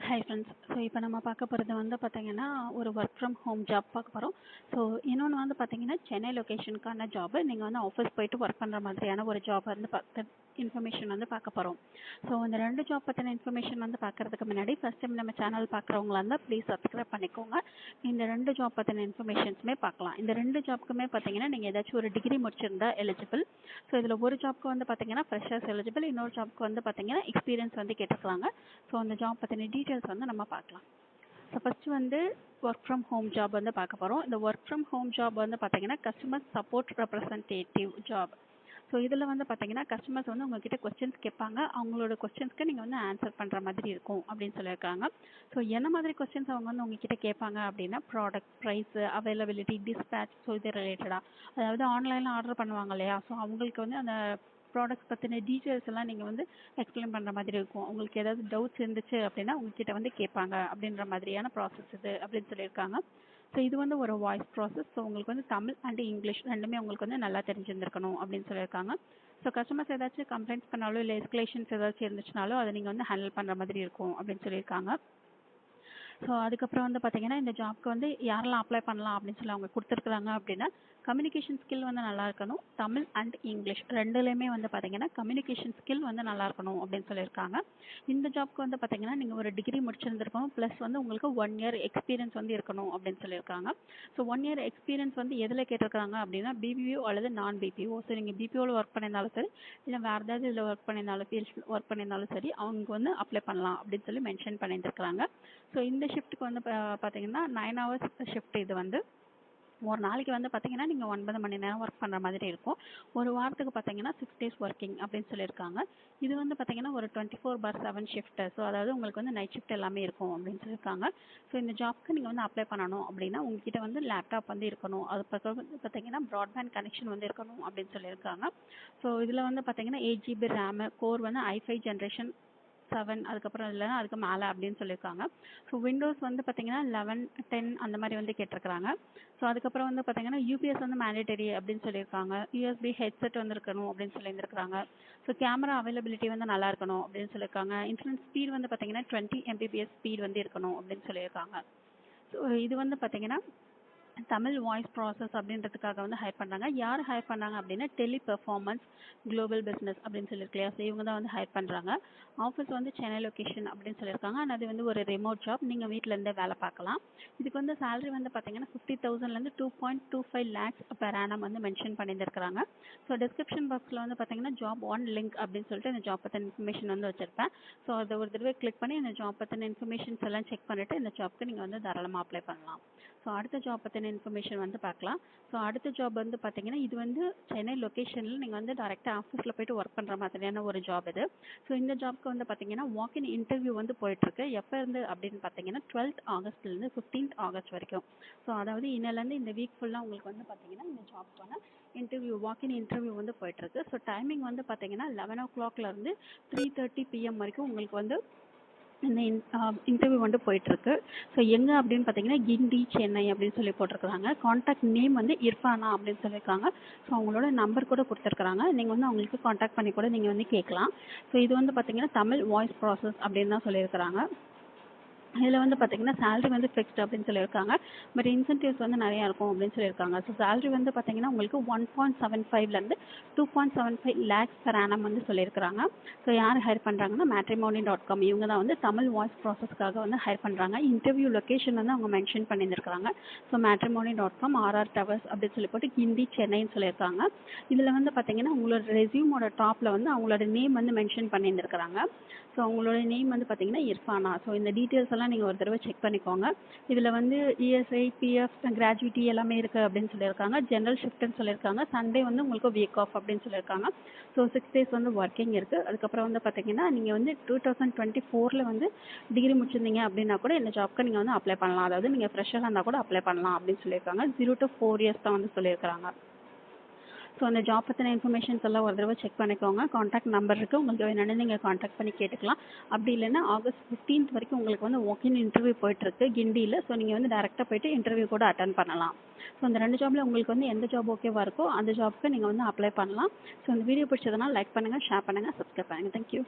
Hi friends. So இப்போ நம்ம பார்க்க போகிறது வந்து பார்த்தீங்கன்னா ஒரு ஒர்க் ஃப்ரம் ஹோம் ஜாப் பார்க்க போகிறோம். ஸோ இன்னொன்று வந்து பார்த்தீங்கன்னா சென்னை லொக்கேஷனுக்கான ஜாபு. நீங்கள் வந்து ஆஃபீஸ் போயிட்டு ஒர்க் பண்ணுற மாதிரியான ஒரு ஜாப் வந்து இன்ஃபர்மேஷன் வந்து பார்க்க போகிறோம். ஸோ இந்த ரெண்டு ஜாப் பற்றின இன்ஃபர்மேஷன் வந்து பார்க்குறதுக்கு முன்னாடி ஃபஸ்ட் டைம் நம்ம சேனல் பார்க்குறவங்களா இருந்தால் ப்ளீஸ் சப்ஸ்கிரைப் பண்ணிக்கோங்க. இந்த ரெண்டு ஜாப் பற்றின இன்ஃபர்மேஷன்ஸுமே பார்க்கலாம். இந்த ரெண்டு ஜாப்க்குமே பார்த்தீங்கன்னா நீங்கள் ஏதாச்சும் ஒரு டிகிரி முடிச்சிருந்தா எலிஜிபிள். ஸோ இதில் ஒரு ஜாப்க்கு வந்து பார்த்தீங்கன்னா ஃப்ரெஷர்ஸ் எலிஜிபிள், இன்னொரு ஜாப்க்கு வந்து பார்த்தீங்கன்னா எக்ஸ்பீரியன்ஸ் வந்து கேட்டிருக்காங்க. ஸோ அந்த ஜாப் பற்றின டீட்டெயில்ஸ் வந்து நம்ம பார்க்கலாம். ஸோ ஃபஸ்ட்டு வந்து ஒர்க் ஃப்ரம் ஹோம் ஜாப் வந்து பார்க்க போகிறோம். இந்த ஒர்க் ஃப்ரம் ஹோம் ஜாப் வந்து பார்த்தீங்கன்னா customer support representative job. So இதில் வந்து பார்த்தீங்கன்னா கஸ்டமர்ஸ் வந்து உங்ககிட்ட கொஸ்டின்ஸ் கேட்பாங்க. அவங்களோட கொஸ்டின்ஸ்க்கு நீங்கள் வந்து ஆன்சர் பண்ணுற மாதிரி இருக்கும் அப்படின்னு சொல்லியிருக்காங்க. ஸோ என்ன மாதிரி கொஸ்டின்ஸ் அவங்க வந்து உங்ககிட்ட கேட்பாங்க அப்படின்னா product price, availability, dispatch, so இது ரிலேட்டடாக, அதாவது ஆன்லைனில் ஆர்டர் பண்ணுவாங்க இல்லையா, ஸோ அவங்களுக்கு வந்து அந்த ப்ராடக்ட்ஸ் பற்றின டீட்டெயில்ஸ் எல்லாம் நீங்கள் வந்து எக்ஸ்பிளைன் பண்ணுற மாதிரி இருக்கும். உங்களுக்கு ஏதாவது டவுட்ஸ் இருந்துச்சு அப்படின்னா உங்ககிட்ட வந்து கேட்பாங்க அப்படின்ற மாதிரியான ப்ராசஸ் இது அப்படின்னு சொல்லியிருக்காங்க. ஸோ இது வந்து ஒரு வாய்ஸ் ப்ராசஸ். ஸோ உங்களுக்கு வந்து தமிழ் அண்ட் இங்கிலீஷ் ரெண்டுமே உங்களுக்கு வந்து நல்லா தெரிஞ்சிருந்திருக்கணும் அப்படின்னு சொல்லியிருக்காங்க. ஸோ கஸ்டமர்ஸ் ஏதாச்சும் கம்ப்ளைண்ட்ஸ் பண்ணாலும் இல்லை எஸ்கலேஷன்ஸ் ஏதாச்சும் இருந்துச்சுனாலும் அதை நீங்கள் வந்து ஹேண்டில் பண்ணுற மாதிரி இருக்கும் அப்படின்னு சொல்லியிருக்காங்க. ஸோ அதுக்கப்புறம் வந்து பார்த்தீங்கன்னா இந்த ஜாப்க்கு வந்து யாரெல்லாம் அப்ளை பண்ணலாம் அப்படின்னு சொல்லி அவங்க கொடுத்துருக்குறாங்க அப்படின்னா கம்யூனிகேஷன் ஸ்கில் வந்து நல்லா இருக்கணும். தமிழ் அண்ட் இங்கிலீஷ் ரெண்டுலேயுமே வந்து பார்த்தீங்கன்னா கம்யூனிகேஷன் ஸ்கில் வந்து நல்லா இருக்கணும் அப்படின்னு சொல்லியிருக்காங்க. இந்த ஜாப்க்கு வந்து பார்த்தீங்கன்னா நீங்கள் ஒரு டிகிரி முடிச்சிருந்துருக்கணும், ப்ளஸ் வந்து உங்களுக்கு 1 இயர் எக்ஸ்பீரியன்ஸ் வந்து இருக்கணும் அப்படின்னு சொல்லியிருக்காங்க. ஸோ 1 இயர் எக்ஸ்பீரியன்ஸ் வந்து எதில் கேட்டிருக்காங்க அப்படின்னா பிபிஓ அல்லது நான் பிபிஓ. ஸோ நீங்கள் பிபிஓவில் ஒர்க் பண்ணியிருந்தாலும் சரி, இல்லை வேறு ஏதாவது இதில் ஒர்க் பண்ணியிருந்தாலும் ஃபீல்ட் ஒர்க் பண்ணியிருந்தாலும் சரி, அவங்க வந்து அப்ளை பண்ணலாம் அப்படின்னு சொல்லி மென்ஷன் பண்ணியிருக்காங்க. ஸோ இந்த ஷிஃப்ட்டுக்கு வந்து பார்த்தீங்கன்னா 9 hours ஷிஃப்ட். இது வந்து ஒரு நாளைக்கு வந்து பார்த்தீங்கன்னா நீங்கள் 9 மணி நேரம் ஒர்க் பண்ணுற மாதிரி இருக்கும். ஒரு வாரத்துக்கு பார்த்தீங்கன்னா 6 days ஒர்க்கிங் அப்படின்னு சொல்லியிருக்காங்க. இது வந்து பார்த்தீங்கன்னா ஒரு 24/7 ஷிஃப்ட்டு. ஸோ அதாவது உங்களுக்கு வந்து நைட் ஷிஃப்ட் எல்லாமே இருக்கும் அப்படின்னு சொல்லியிருக்காங்க. ஸோ இந்த ஜாப்க்கு நீங்கள் வந்து அப்ளை பண்ணணும் அப்படின்னா உங்ககிட்ட வந்து லேப்டாப் வந்து இருக்கணும். அது பக்கம் வந்து பார்த்தீங்கன்னா ப்ராட்பேண்ட் கனெக்ஷன் வந்து இருக்கணும் அப்படின்னு சொல்லியிருக்காங்க. ஸோ இதில் வந்து பார்த்தீங்கன்னா 8 GB ரேமு, கோர் வந்து i5 ஜென்ரேஷன் 7, அதுக்கப்புறம் இல்லைன்னா அதுக்கு மேலே அப்படின்னு சொல்லியிருக்காங்க. ஸோ விண்டோஸ் வந்து பார்த்தீங்கன்னா 11, 10 அந்த மாதிரி வந்து கேட்டிருக்கிறாங்க. ஸோ அதுக்கப்புறம் வந்து பார்த்தீங்கன்னா யூபிஎஸ் வந்து மேண்டேட்டரி அப்படின்னு சொல்லியிருக்காங்க. யூஎஸ்பி ஹெட்செட் வந்து இருக்கணும் அப்படின்னு சொல்லியிருக்காங்க. ஸோ கேமரா அவைலபிலிட்டி வந்து நல்லா இருக்கணும் அப்படின்னு சொல்லியிருக்காங்க. இன்டர்நெட் ஸ்பீட் வந்து பார்த்தீங்கன்னா 20 Mbps ஸ்பீட் வந்து இருக்கணும் அப்படின்னு சொல்லியிருக்காங்க. ஸோ இது வந்து பார்த்தீங்கன்னா தமிழ் வாய்ஸ் ப்ராசஸ் அப்படின்றதுக்காக வந்து ஹைர் பண்ணுறாங்க. யார் ஹைர் பண்ணாங்க அப்படின்னா டெலி பெர்ஃபார்மன்ஸ் குளோபல் பிஸ்னஸ் அப்படின்னு சொல்லியிருக்கலையா, ஸோ இவங்க தான் வந்து ஹைர் பண்ணுறாங்க. ஆஃபீஸ் வந்து சென்னை லொக்கேஷன் அப்படின்னு சொல்லியிருக்காங்க. ஆனால் அது வந்து ஒரு ரிமோட் ஜாப், நீங்கள் வீட்டிலேருந்தே வேலை பார்க்கலாம். இதுக்கு வந்து சேலரி வந்து பார்த்தீங்கன்னா 50,000லேருந்து 2.25 lakhs per annum வந்து மென்ஷன் பண்ணியிருக்கிறாங்க. ஸோ டிஸ்கிரிப்ஷன் பாக்ஸில் வந்து பார்த்தீங்கன்னா ஜாப் ஒன் லிங்க் அப்படின்னு சொல்லிட்டு இந்த ஜாப் பற்றின இன்ஃபர்மேஷன் வந்து வச்சுருப்பேன். ஸோ அதை ஒரு தடவை கிளிக் பண்ணி இந்த ஜாப் பற்றின இன்ஃபர்மேஷன்ஸ் எல்லாம் செக் பண்ணிவிட்டு இந்த ஜாப்க்கு நீங்கள் வந்து தாராளமாக அப்ளை பண்ணலாம். ஸோ அடுத்த ஜாப் பற்றின இன்ஃபர்மேஷன் வந்து பார்க்கலாம். ஸோ அடுத்த ஜாப் வந்து பார்த்தீங்கன்னா இது வந்து சென்னை லொக்கேஷனில் நீங்கள் வந்து டேரெக்டாக ஆஃபீஸில் போய்ட்டு ஒர்க் பண்ணுற மாதிரியான ஒரு ஜாப் இது. ஸோ இந்த ஜாப்க்கு வந்து பார்த்தீங்கன்னா வாக்கின் இன்டர்வியூ வந்து போயிட்டுருக்கு. எப்போ இருந்து அப்படின்னு பார்த்தீங்கன்னா 12th Augustலேருந்து 15th August வரைக்கும். ஸோ அதாவது இன்னிலேருந்து இந்த வீக் ஃபுல்லாக உங்களுக்கு வந்து பார்த்தீங்கன்னா இந்த ஜாப்க்கான இன்டர்வியூ வாக்கின் இன்டர்வியூ வந்து போயிட்டுருக்கு. ஸோ டைமிங் வந்து பார்த்தீங்கன்னா 11 o'clockலேருந்து 3:30 PM வரைக்கும் உங்களுக்கு வந்து இந்த இன்டர்வியூ வந்து போயிட்டுருக்கு. ஸோ எங்கே அப்படின்னு பார்த்தீங்கன்னா கிண்டி, சென்னை அப்படின்னு சொல்லி போட்டிருக்கிறாங்க. காண்டாக்ட் நேம் வந்து இர்ஃபானா அப்படின்னு சொல்லியிருக்காங்க. ஸோ அவங்களோட நம்பர் கூட கொடுத்துருக்குறாங்க. நீங்கள் வந்து அவங்களுக்கு காண்டாக்ட் பண்ணி கூட நீங்கள் வந்து கேட்கலாம். ஸோ இது வந்து பார்த்தீங்கன்னா தமிழ் வாய்ஸ் ப்ராசஸ் அப்படின்னு தான் சொல்லியிருக்கிறாங்க. இதில் வந்து பார்த்தீங்கன்னா சேலரி வந்து ஃபிக்ஸ்ட் அப்படின்னு சொல்லியிருக்காங்க. பட் இன்சென்டிவ்ஸ் வந்து நிறையா இருக்கும் அப்படின்னு சொல்லியிருக்காங்க. ஸோ சேலரி வந்து பார்த்தீங்கன்னா உங்களுக்கு 1.75லேருந்து 2.75 lakhs per annum வந்து சொல்லியிருக்கிறாங்க. ஸோ யார் ஹைர் பண்ணுறாங்கன்னா matrimony.com இவங்க தான் வந்து தமிழ் வாய்ஸ் ப்ராசஸ்க்காக வந்து ஹைர் பண்ணுறாங்க. இன்டர்வியூ லொக்கேஷன் வந்து அவங்க மென்ஷன் பண்ணியிருக்கிறாங்க. ஸோ matrimony.com RR Towers அப்படின்னு சொல்லி போட்டு கிண்டி, சென்னைன்னு சொல்லியிருக்காங்க. இதில் வந்து பார்த்தீங்கன்னா உங்களோட ரெஸ்யூமோட டாப்பில் வந்து அவங்களோட நேம் வந்து மென்ஷன் பண்ணியிருக்கிறாங்க. ஸோ அவங்களோட நேம் வந்து பார்த்தீங்கன்னா இர்ஃபானா. ஸோ இந்த டீட்டெயில்ஸ் எல்லாம் நீங்கள் ஒரு தடவை செக் பண்ணிக்கோங்க. இதில் வந்து இஎஸ்ஐ, பிஎஃப், கிராஜுவிட்டி எல்லாமே இருக்குது அப்படின்னு சொல்லியிருக்காங்க. ஜென்ரல் ஷிஃப்ட்னு சொல்லியிருக்காங்க. சண்டே வந்து உங்களுக்கு வீக் ஆஃப் அப்படின்னு சொல்லியிருக்காங்க. ஸோ 6 days வந்து ஒர்க்கிங் இருக்குது. அதுக்கப்புறம் வந்து பார்த்தீங்கன்னா நீங்கள் வந்து 2024 வந்து டிகிரி முடிச்சிருந்தீங்க அப்படின்னா கூட இந்த ஜாப்க்கு நீங்கள் வந்து அப்ளை பண்ணலாம். அதாவது நீங்கள் ஃப்ரெஷ்ஷாக இருந்தால் கூட அப்ளை பண்ணலாம் அப்படின்னு சொல்லியிருக்காங்க. 0 to 4 years தான் வந்து சொல்லியிருக்கிறாங்க. ஸோ அந்த ஜாப் பற்றின இன்ஃபர்மேஷன்ஸ் எல்லாம் ஒரு தடவை செக் பண்ணிக்கோங்க. காண்டாக்ட் நம்பர் இருக்குது, உங்களுக்கு வேணும்னு நீங்கள் காண்டாக்ட் பண்ணி கேட்டுக்கலாம். அப்படி இல்லைன்னா August 15th வரைக்கும் உங்களுக்கு வந்து வாக்கின் இன்டர்வியூ போயிட்டுருக்கு கிண்டியில். ஸோ நீங்கள் வந்து டேரெக்டாக போய்ட்டு இன்டர்வியூ கூட அட்டன் பண்ணலாம். ஸோ அந்த 2 ஜாபில் உங்களுக்கு வந்து எந்த ஜாப் ஓகேவா இருக்கோ அந்த ஜாப்க்கு நீங்கள் வந்து அப்ளை பண்ணலாம். ஸோ இந்த வீடியோ பிடிச்சதுனால லைக் பண்ணுங்கள், ஷேர் பண்ணுங்கள், சப்ஸ்கிரைப் பண்ணுங்கள். தேங்க்யூ.